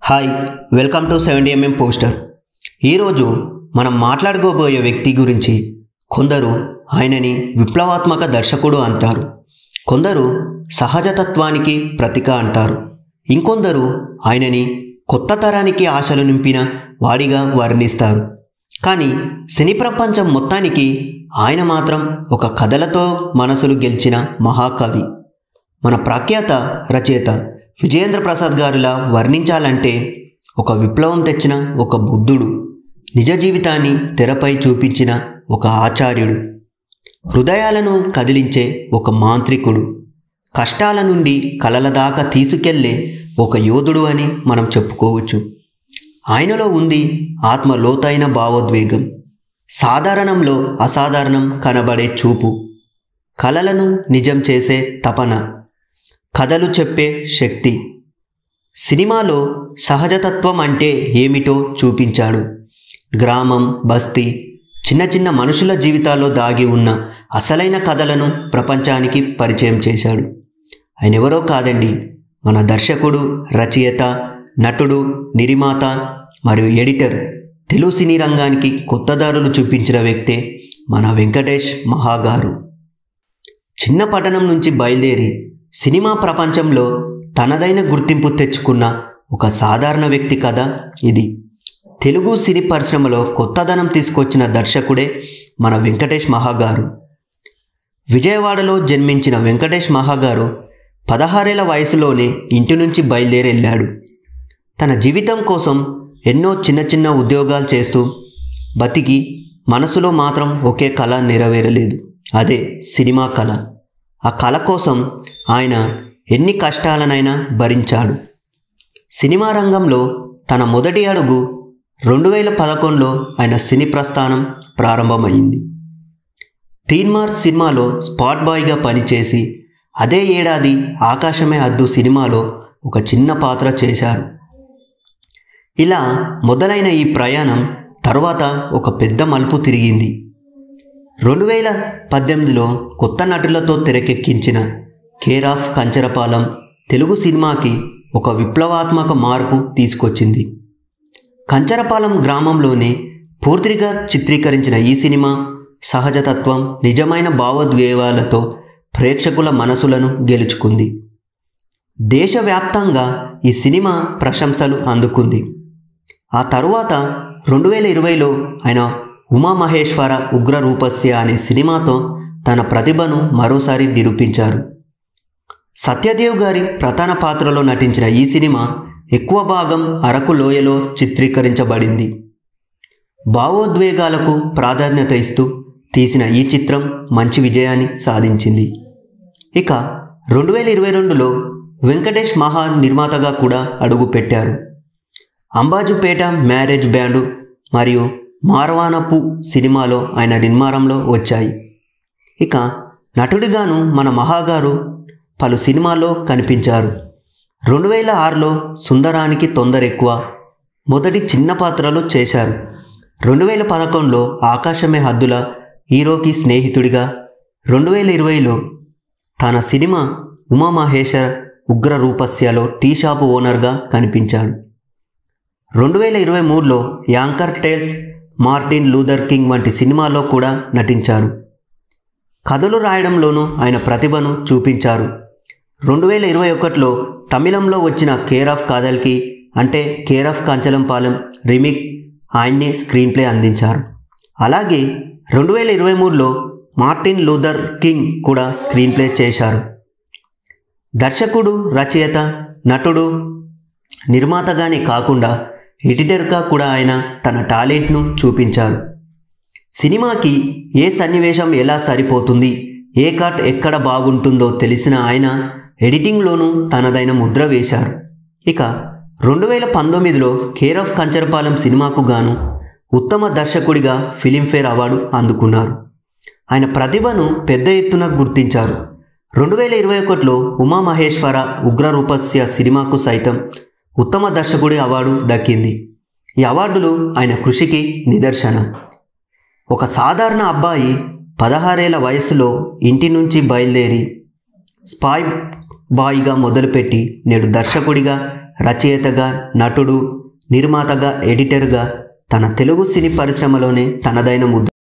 Hi, welcome to 70mm poster. ఈరోజు మనం మాట్లాడుకోబోయే వ్యక్తి గురించి కొందరు ఆయనని విప్లవాత్మక దర్శకుడు అంటారు, కొందరు సహజతత్వానికి ప్రతీక అంటారు, ఇంకొందరు ఆయనని కొత్త తరానికి ఆశలు నింపిన వాడిగా వర్ణిస్తారు. కానీ సినీ ప్రపంచం మొత్తానికి ఆయన మాత్రం ఒక కథలతో మనసులు గెలిచిన మహాకవి. మన ప్రఖ్యాత రచయిత విజయేంద్ర ప్రసాద్ గారిలా వర్ణించాలంటే ఒక విప్లవం తెచ్చిన ఒక బుద్ధుడు, నిజ జీవితాన్ని తెరపై చూపించిన ఒక ఆచార్యుడు, హృదయాలను కదిలించే ఒక మాంత్రికుడు, కష్టాల నుండి కలల దాకా తీసుకెళ్లే ఒక యోధుడు అని మనం చెప్పుకోవచ్చు. ఆయనలో ఉంది ఆత్మ లోతైన భావోద్వేగం, సాధారణంలో అసాధారణం కనబడే చూపు, కలలను నిజం చేసే తపన, కథలు చెప్పే శక్తి. సినిమాలో సహజతత్వం అంటే ఏమిటో చూపించాడు. గ్రామం, బస్తీ, చిన్న చిన్న మనుషుల జీవితాల్లో దాగి ఉన్న అసలైన కథలను ప్రపంచానికి పరిచయం చేశాడు. ఆయన ఎవరో కాదండి, మన దర్శకుడు, రచయిత, నటుడు, నిర్మాత మరియు ఎడిటర్. తెలుగు సినీ రంగానికి కొత్త దారులు చూపించిన వ్యక్తే మన వెంకటేష్ మహాగారు. చిన్న పట్టణం నుంచి బయలుదేరి సినిమా ప్రపంచంలో తనదైన గుర్తింపు తెచ్చుకున్న ఒక సాధారణ వ్యక్తి కథ ఇది. తెలుగు సినీ పరిశ్రమలో కొత్తదనం తీసుకొచ్చిన దర్శకుడే మన వెంకటేష్ మహాగారు. విజయవాడలో జన్మించిన వెంకటేష్ మహాగారు 16 ఏళ్ల వయసులోనే ఇంటి నుంచి బయలుదేరి వెళ్ళాడు. తన జీవితం కోసం ఎన్నో చిన్న చిన్న ఉద్యోగాలు చేస్తూ బతికి మనసులో మాత్రం ఒకే కళ నెరవేరలేదు, అదే సినిమా కళ. ఆ కళ కోసం ఆయన ఎన్ని కష్టాలనైనా భరించాడు. సినిమా రంగంలో తన మొదటి అడుగు 2011లో ఆయన సినీ ప్రస్థానం ప్రారంభమైంది. తీన్మార్ సినిమాలో స్పాట్ బాయ్గా పనిచేసి అదే ఏడాది ఆకాశమే హద్దు సినిమాలో ఒక చిన్న పాత్ర చేశారు. ఇలా మొదలైన ఈ ప్రయాణం తర్వాత ఒక పెద్ద మలుపు తిరిగింది. 2018లో కొత్త నటులతో తెరకెక్కించిన కేర్ ఆఫ్ కంచరపాలెం తెలుగు సినిమాకి ఒక విప్లవాత్మక మార్పు తీసుకొచ్చింది. కంచరపాలెం గ్రామంలోనే పూర్తిగా చిత్రీకరించిన ఈ సినిమా సహజతత్వం, నిజమైన భావోద్వేగాలతో ప్రేక్షకుల మనసులను గెలుచుకుంది. దేశవ్యాప్తంగా ఈ సినిమా ప్రశంసలు అందుకుంది. ఆ తరువాత 2020లో ఆయన ఉమామహేశ్వర ఉగ్ర రూపస్య అనే సినిమాతో తన ప్రతిభను మరోసారి నిరూపించారు. సత్యదేవ్ గారి ప్రధాన పాత్రలో నటించిన ఈ సినిమా ఎక్కువ భాగం అరకు లోయలో చిత్రీకరించబడింది. భావోద్వేగాలకు ప్రాధాన్యత ఇస్తూ తీసిన ఈ చిత్రం మంచి విజయాన్ని సాధించింది. ఇక 2022లో వెంకటేష్ మహా నిర్మాతగా కూడా అడుగుపెట్టారు. అంబాజీపేట మ్యారేజ్ బ్యాండు మరియు మార్వానపు సినిమాలో ఆయన నిర్మాణంలో వచ్చాయి. ఇక నటుడిగాను మన మహాగారు పలు సినిమాల్లో కనిపించారు. 2006లో సుందరానికి తొందర ఎక్కువ మొదటి చిన్న పాత్రలు చేశారు. 2011లో ఆకాశమే హద్దుల హీరోకి స్నేహితుడిగా, 2020లో తన సినిమా ఉమామహేశ్వర ఉగ్ర రూపస్యలో టీ షాపు ఓనర్గా కనిపించాడు. 2023లో anchor tales, Martin Luther King వంటి సినిమాల్లో కూడా నటించారు. కథలు రాయడంలోనూ ఆయన ప్రతిభను చూపించారు. 2021లో తమిళంలో వచ్చిన కేర్ ఆఫ్ కాదల్కి అంటే కేర్ ఆఫ్ కంచలంపాలెం రీమేక్ ఆయన్నే స్క్రీన్ ప్లే అందించారు. అలాగే 2023లో మార్టిన్ లూథర్ కింగ్ కూడా స్క్రీన్ ప్లే చేశారు. దర్శకుడు, రచయిత, నటుడు, నిర్మాతగానే కాకుండా ఎడిటర్గా కూడా ఆయన తన టాలెంట్ను చూపించారు. సినిమాకి ఏ సన్నివేశం ఎలా సరిపోతుంది, ఏ కట్ ఎక్కడ బాగుంటుందో తెలిసిన ఆయన ఎడిటింగ్లోనూ తనదైన ముద్ర వేశారు. ఇక 2019లో కేర్ ఆఫ్ కంచరపాలెం సినిమాకు గాను ఉత్తమ దర్శకుడిగా ఫిలింఫేర్ అవార్డు అందుకున్నారు. ఆయన ప్రతిభను పెద్ద ఎత్తున గుర్తించారు. 2021లో ఉమామహేశ్వర ఉగ్ర రూపస్య సినిమాకు సైతం ఉత్తమ దర్శకుడి అవార్డు దక్కింది. ఈ అవార్డులు ఆయన కృషికి నిదర్శనం. ఒక సాధారణ అబ్బాయి 16 ఏళ్ల వయసులో ఇంటి నుంచి బయలుదేరి స్పాట్ బాయ్గా మొదలుపెట్టి నేడు దర్శకుడిగా, రచయితగా, నటుడు, నిర్మాతగా, ఎడిటర్గా తన తెలుగు సినీ పరిశ్రమలోనే తనదైన ముద్ర